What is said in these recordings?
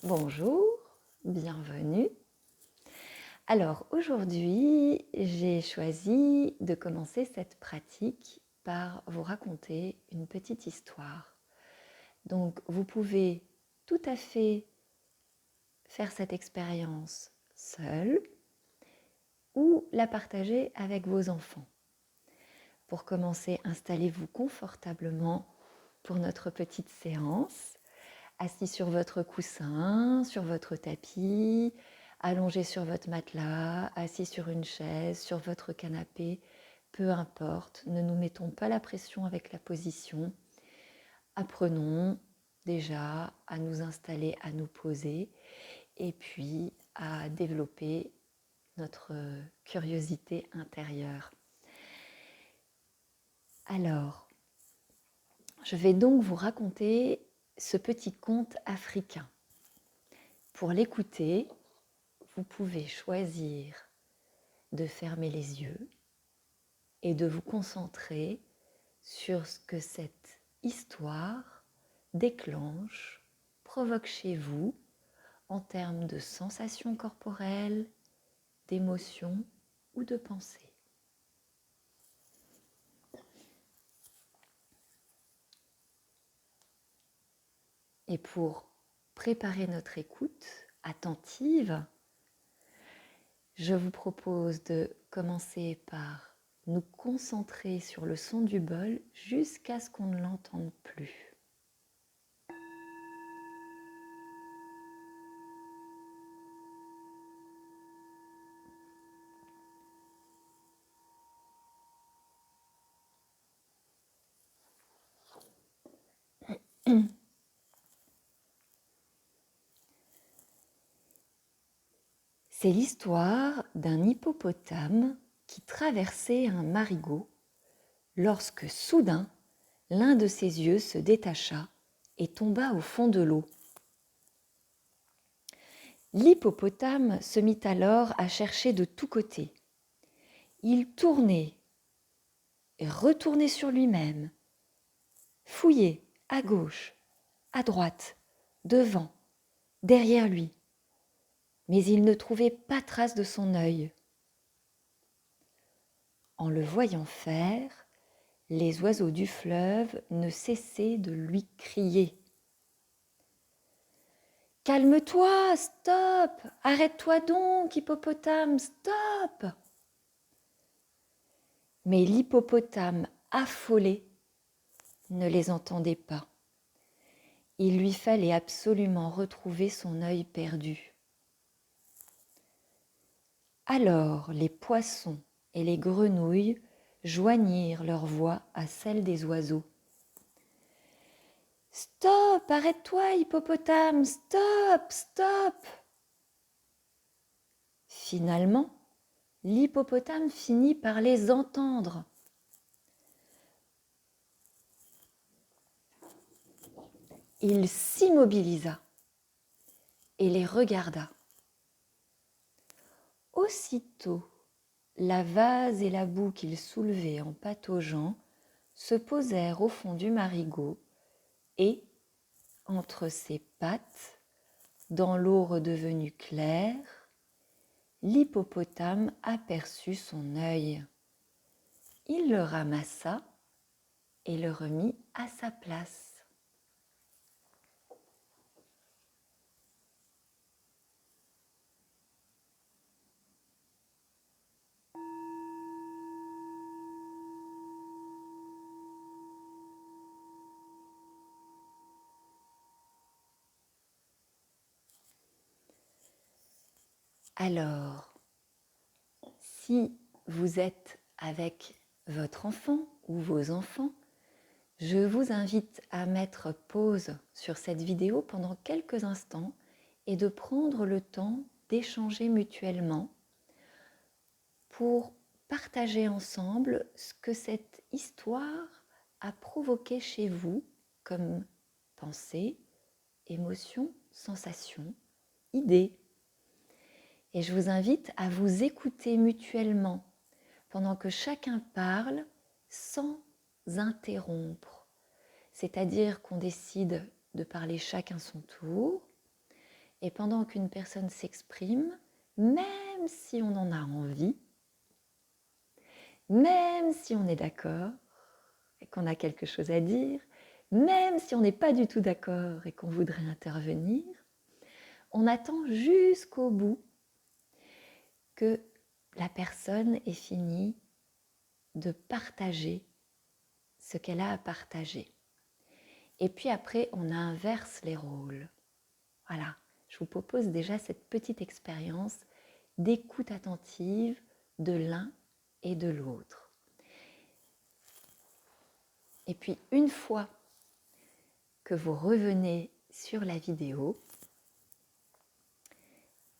Bonjour, bienvenue. Alors aujourd'hui, j'ai choisi de commencer cette pratique par vous raconter une petite histoire. Donc vous pouvez tout à fait faire cette expérience seule ou la partager avec vos enfants. Pour commencer, installez-vous confortablement pour notre petite séance. Assis sur votre coussin, sur votre tapis, allongé sur votre matelas, assis sur une chaise, sur votre canapé, peu importe, ne nous mettons pas la pression avec la position. Apprenons déjà à nous installer, à nous poser et puis à développer notre curiosité intérieure. Alors, je vais donc vous raconter ce petit conte africain. Pour l'écouter, vous pouvez choisir de fermer les yeux et de vous concentrer sur ce que cette histoire déclenche, provoque chez vous en termes de sensations corporelles, d'émotions ou de pensées. Et pour préparer notre écoute attentive, je vous propose de commencer par nous concentrer sur le son du bol jusqu'à ce qu'on ne l'entende plus. C'est l'histoire d'un hippopotame qui traversait un marigot lorsque soudain l'un de ses yeux se détacha et tomba au fond de l'eau. L'hippopotame se mit alors à chercher de tous côtés. Il tournait et retournait sur lui-même, fouillait à gauche, à droite, devant, derrière lui, mais il ne trouvait pas trace de son œil. En le voyant faire, les oiseaux du fleuve ne cessaient de lui crier. « Calme-toi, stop! Arrête-toi donc, hippopotame, stop !» Mais l'hippopotame, affolé, ne les entendait pas. Il lui fallait absolument retrouver son œil perdu. Alors les poissons et les grenouilles joignirent leur voix à celle des oiseaux. « Stop, arrête-toi, hippopotame, stop, stop !» Finalement, l'hippopotame finit par les entendre. Il s'immobilisa et les regarda. Aussitôt, la vase et la boue qu'il soulevait en pataugeant se posèrent au fond du marigot et, entre ses pattes, dans l'eau redevenue claire, l'hippopotame aperçut son œil. Il le ramassa et le remit à sa place. Alors, si vous êtes avec votre enfant ou vos enfants, je vous invite à mettre pause sur cette vidéo pendant quelques instants et de prendre le temps d'échanger mutuellement pour partager ensemble ce que cette histoire a provoqué chez vous comme pensée, émotion, sensation, idée. Et je vous invite à vous écouter mutuellement pendant que chacun parle sans interrompre. C'est-à-dire qu'on décide de parler chacun son tour Et pendant qu'une personne s'exprime, même si on en a envie, même si on est d'accord et qu'on a quelque chose à dire, même si on n'est pas du tout d'accord et qu'on voudrait intervenir, on attend jusqu'au bout que la personne ait fini de partager ce qu'elle a à partager. Et puis après, on inverse les rôles. Voilà, je vous propose déjà cette petite expérience d'écoute attentive de l'un et de l'autre. Et puis une fois que vous revenez sur la vidéo,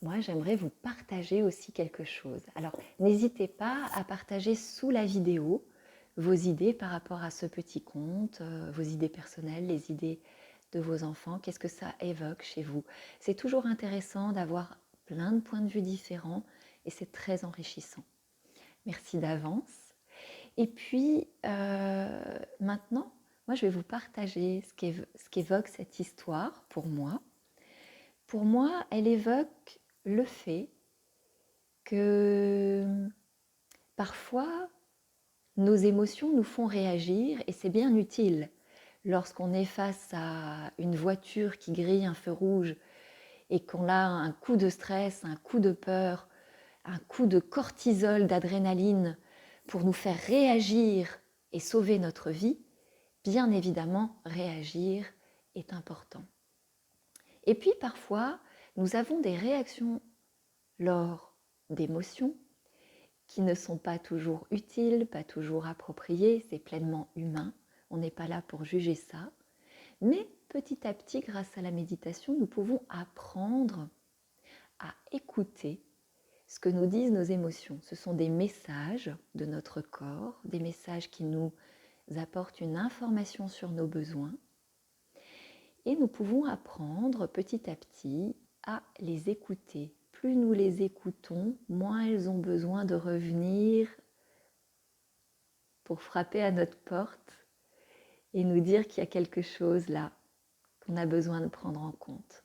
moi j'aimerais vous partager aussi quelque chose. Alors n'hésitez pas à partager sous la vidéo vos idées par rapport à ce petit conte, vos idées personnelles, les idées de vos enfants, qu'est-ce que ça évoque chez vous. C'est toujours intéressant d'avoir plein de points de vue différents et c'est très enrichissant. Merci d'avance. Et puis maintenant, moi je vais vous partager ce qu'évoque cette histoire pour moi. Pour moi, elle évoque le fait que parfois nos émotions nous font réagir et c'est bien utile. Lorsqu'on est face à une voiture qui grille un feu rouge et qu'on a un coup de stress, un coup de peur, un coup de cortisol, d'adrénaline pour nous faire réagir et sauver notre vie, bien évidemment, réagir est important. Et puis parfois, nous avons des réactions lors d'émotions qui ne sont pas toujours utiles, pas toujours appropriées, c'est pleinement humain, on n'est pas là pour juger ça. Mais petit à petit, grâce à la méditation, nous pouvons apprendre à écouter ce que nous disent nos émotions. Ce sont des messages de notre corps, des messages qui nous apportent une information sur nos besoins. Et nous pouvons apprendre petit à petit à les écouter. Plus nous les écoutons, moins elles ont besoin de revenir pour frapper à notre porte et nous dire qu'il y a quelque chose là qu'on a besoin de prendre en compte.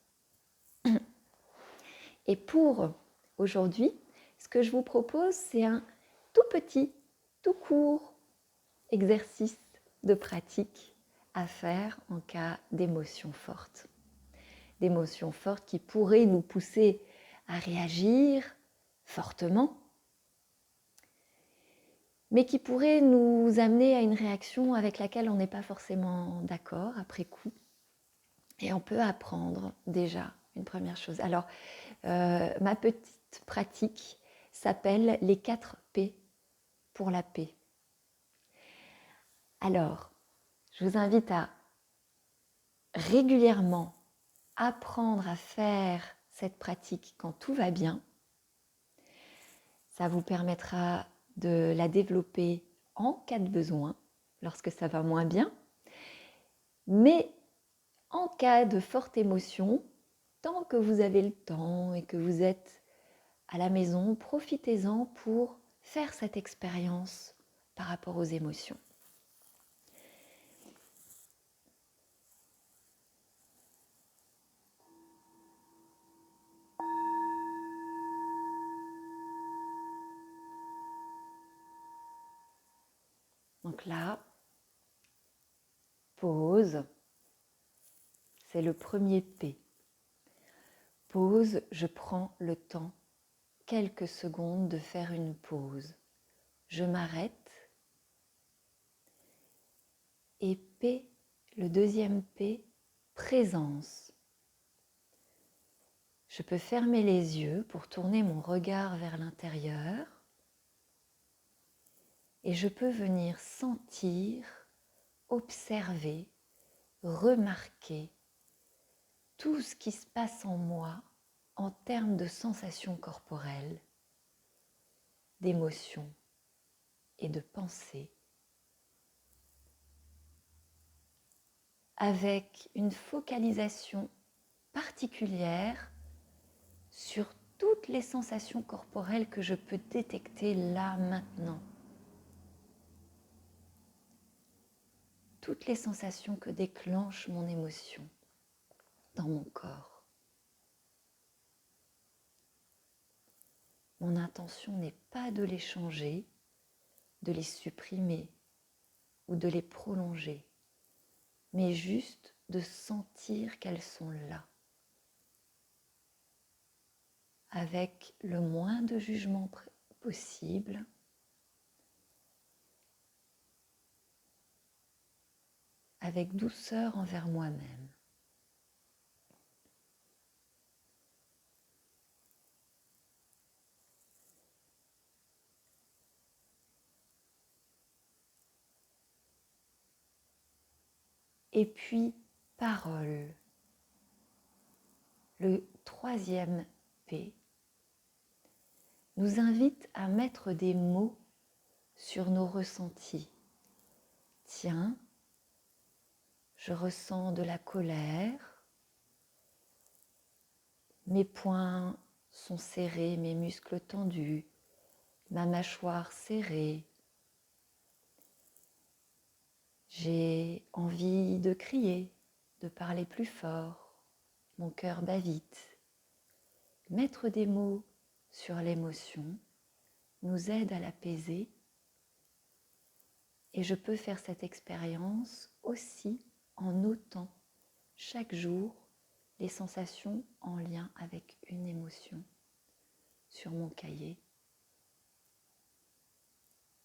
Et pour aujourd'hui, ce que je vous propose, c'est un tout petit, tout court exercice de pratique à faire en cas d'émotions fortes. D'émotions fortes qui pourraient nous pousser à réagir fortement, mais qui pourraient nous amener à une réaction avec laquelle on n'est pas forcément d'accord après coup. Et on peut apprendre déjà une première chose. Alors, ma petite pratique s'appelle les 4 P pour la paix. Alors, je vous invite à régulièrement apprendre à faire cette pratique quand tout va bien. Ça vous permettra de la développer en cas de besoin, lorsque ça va moins bien. Mais en cas de forte émotion, tant que vous avez le temps et que vous êtes à la maison, profitez-en pour faire cette expérience par rapport aux émotions. Donc là, pause, c'est le premier P. Pause, je prends le temps, quelques secondes, de faire une pause. Je m'arrête. Et P, le deuxième P, présence. Je peux fermer les yeux pour tourner mon regard vers l'intérieur et je peux venir sentir, observer, remarquer tout ce qui se passe en moi en termes de sensations corporelles, d'émotions et de pensées, avec une focalisation particulière sur toutes les sensations corporelles que je peux détecter là maintenant. Toutes les sensations que déclenche mon émotion dans mon corps. Mon intention n'est pas de les changer, de les supprimer ou de les prolonger, mais juste de sentir qu'elles sont là, avec le moins de jugement possible, avec douceur envers moi-même. Et puis, parole. Le troisième P nous invite à mettre des mots sur nos ressentis. Tiens, je ressens de la colère, mes poings sont serrés, mes muscles tendus, ma mâchoire serrée. J'ai envie de crier, de parler plus fort, mon cœur bat vite. Mettre des mots sur l'émotion nous aide à l'apaiser et je peux faire cette expérience aussi en notant chaque jour les sensations en lien avec une émotion sur mon cahier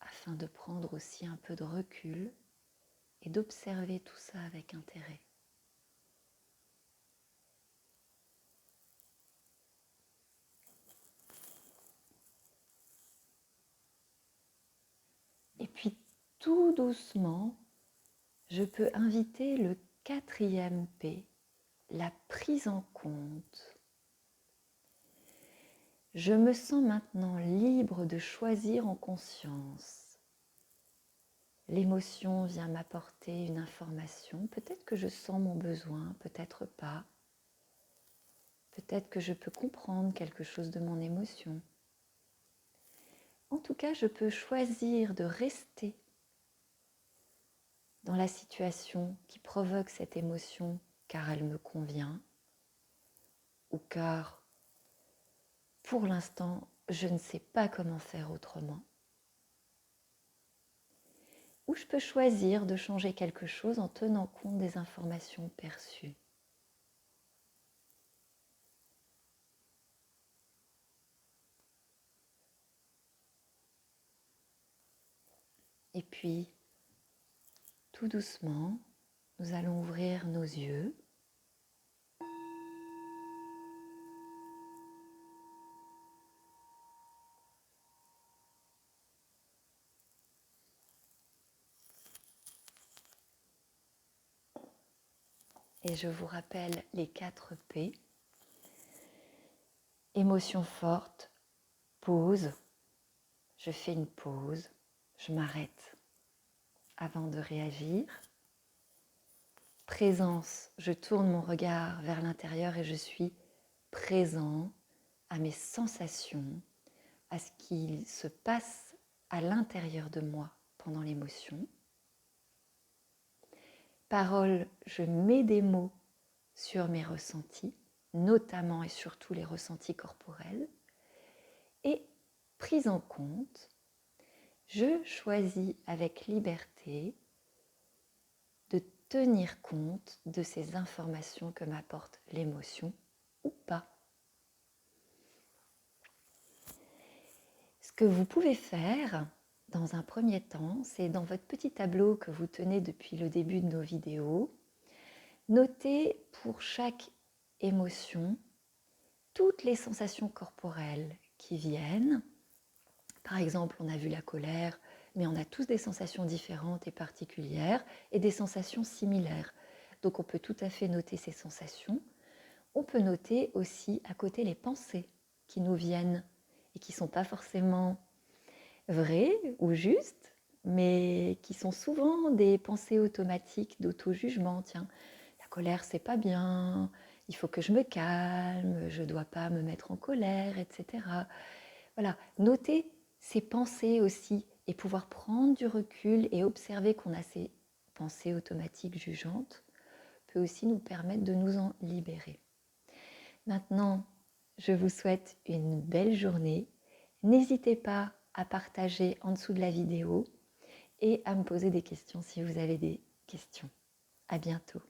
afin de prendre aussi un peu de recul et d'observer tout ça avec intérêt. Et puis tout doucement, je peux inviter le quatrième P, la prise en compte. Je me sens maintenant libre de choisir en conscience. L'émotion vient m'apporter une information, peut-être que je sens mon besoin, peut-être pas. Peut-être que je peux comprendre quelque chose de mon émotion. En tout cas, je peux choisir de rester dans la situation qui provoque cette émotion car elle me convient ou car pour l'instant je ne sais pas comment faire autrement. Ou je peux choisir de changer quelque chose en tenant compte des informations perçues. Et puis, tout doucement, nous allons ouvrir nos yeux. Et je vous rappelle les 4 P. Émotion forte, pause. Je fais une pause, je m'arrête avant de réagir. Présence, je tourne mon regard vers l'intérieur et je suis présent à mes sensations, à ce qu'il se passe à l'intérieur de moi pendant l'émotion. Parole, je mets des mots sur mes ressentis, notamment et surtout les ressentis corporels. Et prise en compte, je choisis avec liberté de tenir compte de ces informations que m'apporte l'émotion ou pas. Ce que vous pouvez faire dans un premier temps, c'est dans votre petit tableau que vous tenez depuis le début de nos vidéos, noter pour chaque émotion toutes les sensations corporelles qui viennent. Par exemple, on a vu la colère, mais on a tous des sensations différentes et particulières et des sensations similaires. Donc on peut tout à fait noter ces sensations. On peut noter aussi à côté les pensées qui nous viennent et qui ne sont pas forcément vraies ou justes, mais qui sont souvent des pensées automatiques d'auto-jugement. Tiens, la colère, c'est pas bien, il faut que je me calme, je ne dois pas me mettre en colère, etc. Voilà, noter ces pensées aussi et pouvoir prendre du recul et observer qu'on a ces pensées automatiques jugeantes peut aussi nous permettre de nous en libérer. Maintenant, je vous souhaite une belle journée. N'hésitez pas à partager en dessous de la vidéo et à me poser des questions si vous avez des questions. À bientôt.